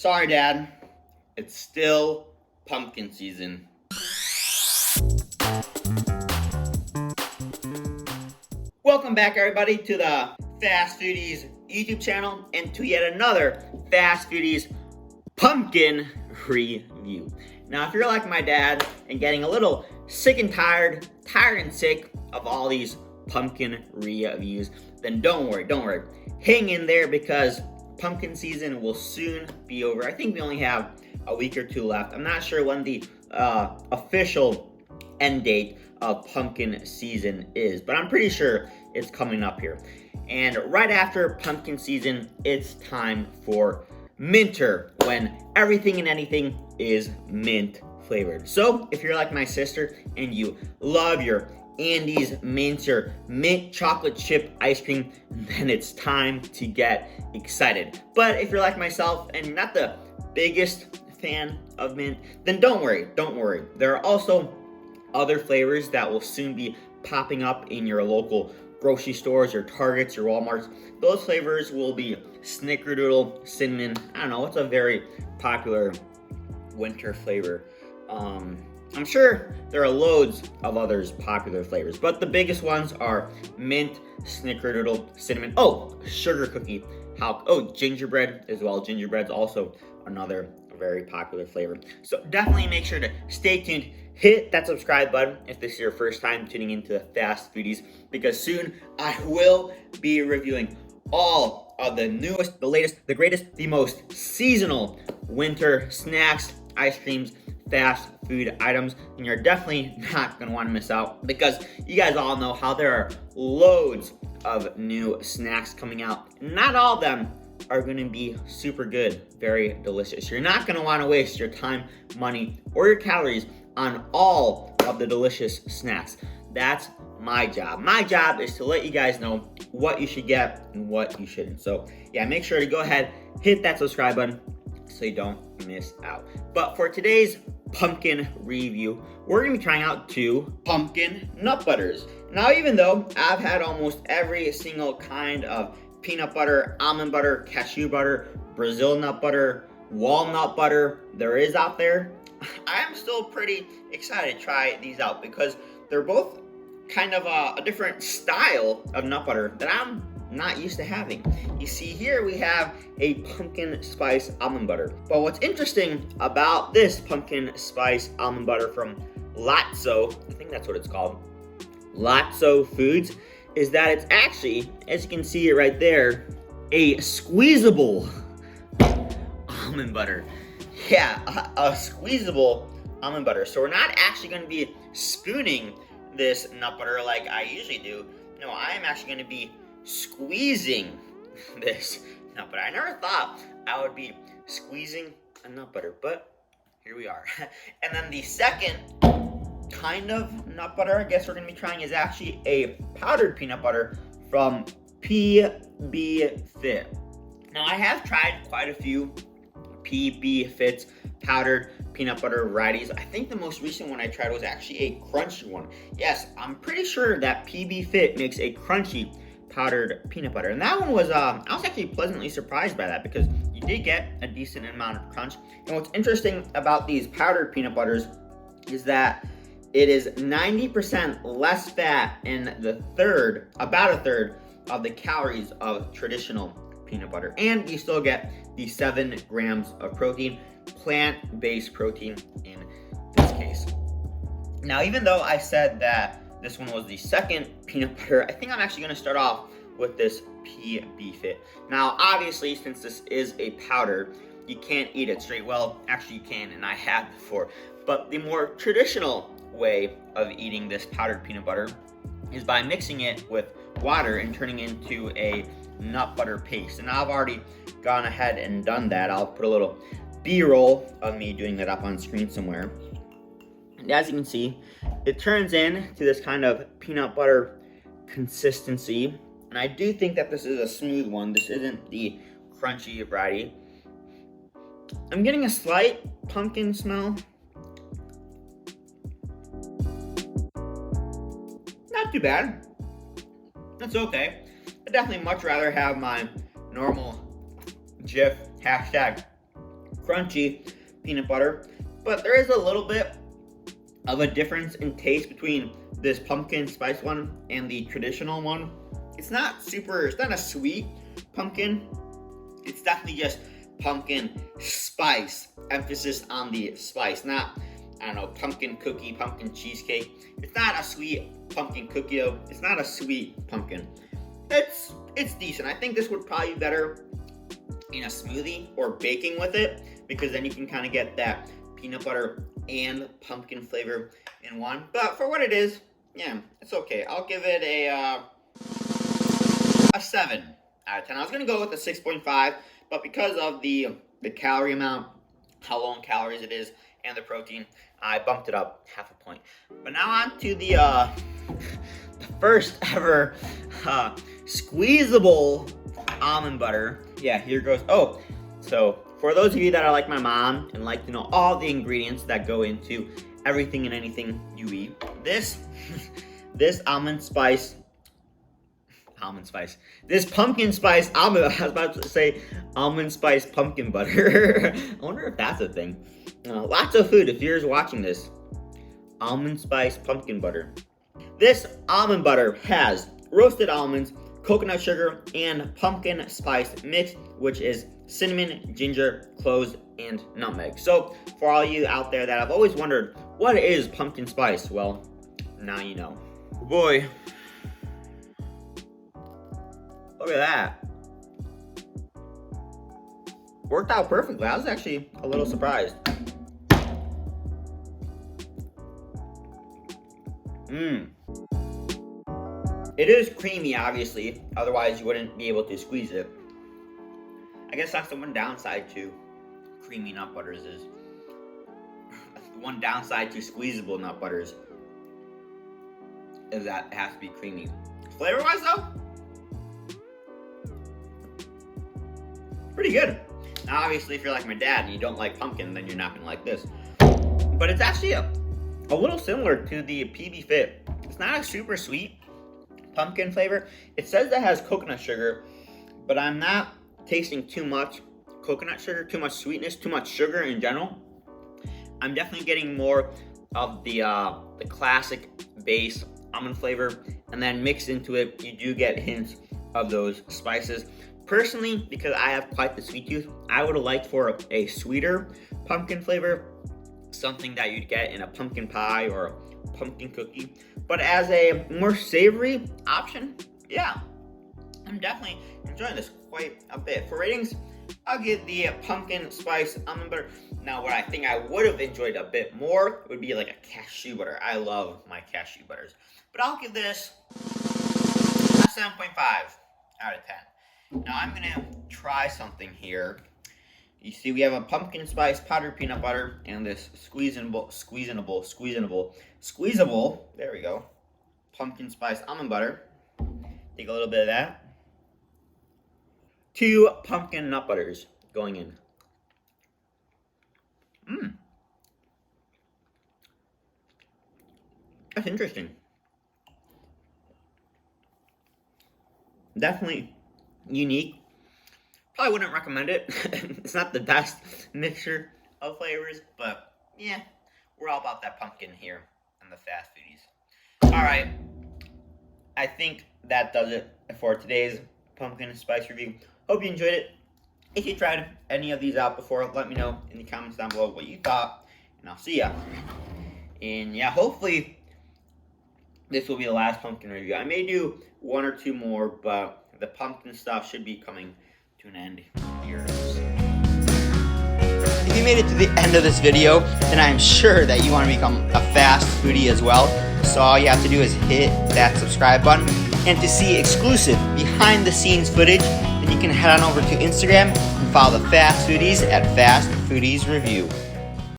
Sorry, Dad. It's still pumpkin season. Welcome back, everybody, to the Fast Foodies YouTube channel and to yet another Fast Foodies pumpkin review. Now, if you're like my dad and getting a little sick and tired and sick of all these pumpkin reviews, then don't worry. Hang in there because pumpkin season will soon be over. I think we only have a week or two left. I'm not sure when the official end date of pumpkin season is, but I'm pretty sure it's coming up here. And right after pumpkin season, it's time for minter, when everything and anything is mint flavored. So if you're like my sister and you love your Andy's minter mint chocolate chip ice cream, then it's time to get excited. But if you're like myself and you're not the biggest fan of mint, then don't worry. There are also other flavors that will soon be popping up in your local grocery stores, your Targets, your Walmarts. Those flavors will be snickerdoodle, cinnamon. I don't know, it's a very popular winter flavor. I'm sure there are loads of others popular flavors, but the biggest ones are mint, snickerdoodle, cinnamon. Oh, sugar cookie. Gingerbread as well. Gingerbread's also another very popular flavor. So definitely make sure to stay tuned. Hit that subscribe button if this is your first time tuning into the Fast Foodies, because soon I will be reviewing all of the newest, the latest, the greatest, the most seasonal winter snacks, ice creams, fast food items, and you're definitely not going to want to miss out, because you guys all know how there are loads of new snacks coming out. Not all of them are going to be super good, very delicious. You're not going to want to waste your time, money, or your calories on all of the delicious snacks. That's my job. My job is to let you guys know what you should get and what you shouldn't. So yeah, make sure to go ahead, hit that subscribe button so you don't miss out. But for today's pumpkin review, we're gonna be trying out 2 pumpkin nut butters. Now, even though I've had almost every single kind of peanut butter, almond butter, cashew butter, Brazil nut butter, walnut butter there is out there, I am still pretty excited to try these out because they're both kind of a different style of nut butter that I'm not used to having. You see, here we have a pumpkin spice almond butter. But what's interesting about this pumpkin spice almond butter from Latso, I think that's what it's called, Latso Foods, is that it's actually, as you can see it right there, a squeezable almond butter. Yeah, a squeezable almond butter. So we're not actually going to be spooning this nut butter like I usually do. No, I am actually going to be squeezing this nut butter. I never thought I would be squeezing a nut butter, but here we are. And then the second kind of nut butter I guess we're going to be trying is actually a powdered peanut butter from PB Fit. Now, I have tried quite a few PB Fit's powdered peanut butter varieties. I think the most recent one I tried was actually a crunchy one. Yes, I'm pretty sure that PB Fit makes a crunchy powdered peanut butter, and that one was I was actually pleasantly surprised by that because you did get a decent amount of crunch. And what's interesting about these powdered peanut butters is that it is 90% less fat and about a third of the calories of traditional peanut butter, and you still get the 7 grams of protein, plant-based protein in this case. Now, even though I said that this one was the second peanut butter, I think I'm actually going to start off with this PB Fit. Now, obviously, since this is a powder, you can't eat it straight. Well, actually you can, and I have before. But the more traditional way of eating this powdered peanut butter is by mixing it with water and turning into a nut butter paste. And I've already gone ahead and done that. I'll put a little B-roll of me doing that up on screen somewhere. And as you can see, it turns into this kind of peanut butter consistency. And I do think that this is a smooth one. This isn't the crunchy variety. I'm getting a slight pumpkin smell. Not too bad. That's okay. I'd definitely much rather have my normal Jif hashtag crunchy peanut butter, but there is a little bit of a difference in taste between this pumpkin spice one and the traditional one. It's not a sweet pumpkin. It's definitely just pumpkin spice, emphasis on the spice, not, I don't know, pumpkin cookie, pumpkin cheesecake. It's not a sweet pumpkin cookie though. It's not a sweet pumpkin. It's decent. I think this would probably be better in a smoothie or baking with it, because then you can kind of get that peanut butter and pumpkin flavor in one. But for what it is, yeah, it's okay. I'll give it a 7 out of 10. I was gonna go with a 6.5, but because of the calorie amount, how low in calories it is, and the protein, I bumped it up half a point. But now on to the first ever squeezable almond butter. Yeah, here goes. Oh, so for those of you that are like my mom and like to know all the ingredients that go into everything and anything you eat, this pumpkin spice almond, I was about to say almond spice pumpkin butter. I wonder if that's a thing. Latso Food, if you're watching this, almond spice pumpkin butter. This almond butter has roasted almonds, coconut sugar, and pumpkin spice mix, which is cinnamon, ginger, cloves, and nutmeg. So for all you out there that have always wondered, what is pumpkin spice? Well, now you know. Boy, look at that. Worked out perfectly. I was actually a little surprised. It is creamy, obviously. Otherwise, you wouldn't be able to squeeze it. I guess that's the one downside to creamy nut butters is. One downside to squeezable nut butters is that it has to be creamy. Flavor-wise, though, pretty good. Now, obviously, if you're like my dad and you don't like pumpkin, then you're not gonna like this. But it's actually a little similar to the PB Fit. It's not a super sweet pumpkin flavor. It says that it has coconut sugar, but I'm not tasting too much coconut sugar, too much sweetness, too much sugar in general. I'm definitely getting more of the classic base almond flavor, and then mixed into it, you do get hints of those spices. Personally, because I have quite the sweet tooth, I would have liked for a sweeter pumpkin flavor, something that you'd get in a pumpkin pie or a pumpkin cookie. But as a more savory option, yeah, I'm definitely enjoying this quite a bit. For ratings, I'll give the pumpkin spice almond butter. Now, what I think I would have enjoyed a bit more would be like a cashew butter. I love my cashew butters. But I'll give this a 7.5 out of 10. Now, I'm gonna try something here. You see, we have a pumpkin spice powdered peanut butter and this squeezable, there we go, pumpkin spice almond butter. Take a little bit of that. 2 pumpkin nut butters going in. That's interesting. Definitely unique. Probably wouldn't recommend it. It's not the best mixture of flavors, but yeah, we're all about that pumpkin here on the Fast Foodies. All right, I think that does it for today's pumpkin spice review. Hope you enjoyed it. If you tried any of these out before, let me know in the comments down below what you thought, and I'll see ya. And yeah, hopefully this will be the last pumpkin review. I may do 1 or 2 more, but the pumpkin stuff should be coming to an end here. If you made it to the end of this video, then I'm sure that you want to become a fast foodie as well. So all you have to do is hit that subscribe button. And to see exclusive behind the scenes footage, then you can head on over to Instagram and follow the Fast Foodies at Fast Foodies Review.